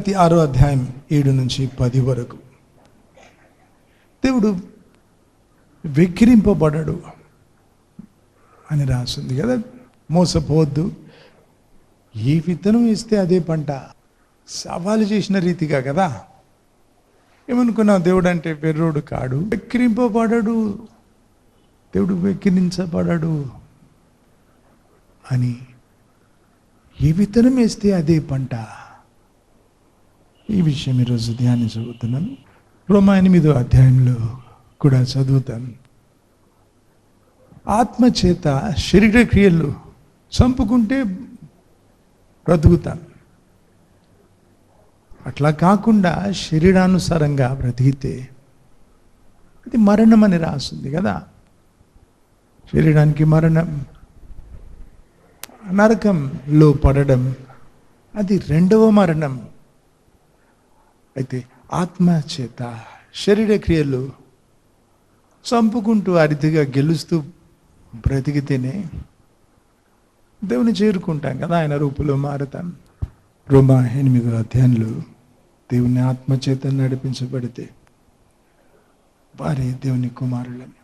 గలాతీ 6వ అధ్యాయం 7 నుంచి 10 వరకు. దేవుడు వెక్కిరింపబడడు అని రాసింది కదా. మోసపోవద్దు, ఏ విత్తనం వేస్తే అదే పంట. సవాలు చేసిన రీతిగా కదా. ఏమనుకున్నావు, దేవుడు అంటే వెర్రోడు కాడు, వెక్కిరింపబడడు, దేవుడు వెక్కిరించబడడు అని. ఏ విత్తనం వేస్తే అదే పంట. ఈ విషయం ఈరోజు ధ్యానించబోతున్నాను. రోమా 8వ అధ్యాయంలో కూడా చదువుతాను. ఆత్మ చేత శరీర క్రియలు చంపుకుంటే బ్రతుకుతాను, అట్లా కాకుండా శరీరానుసారంగా బ్రతికితే అది మరణం అని రాస్తుంది కదా. శరీరానికి మరణం, నరకంలో పడడం, అది రెండవ మరణం. అయితే ఆత్మ చేత శరీర క్రియలు చంపుకుంటూ అరితిగా గెలుస్తూ బ్రతికితేనే దేవుని చేరుకుంటాం కదా, ఆయన రూపంలో మారుతాం. రోమా 8వ అధ్యాయంలో దేవుని ఆత్మ చేత నడిపించబడితే వారే దేవుని కుమారులని.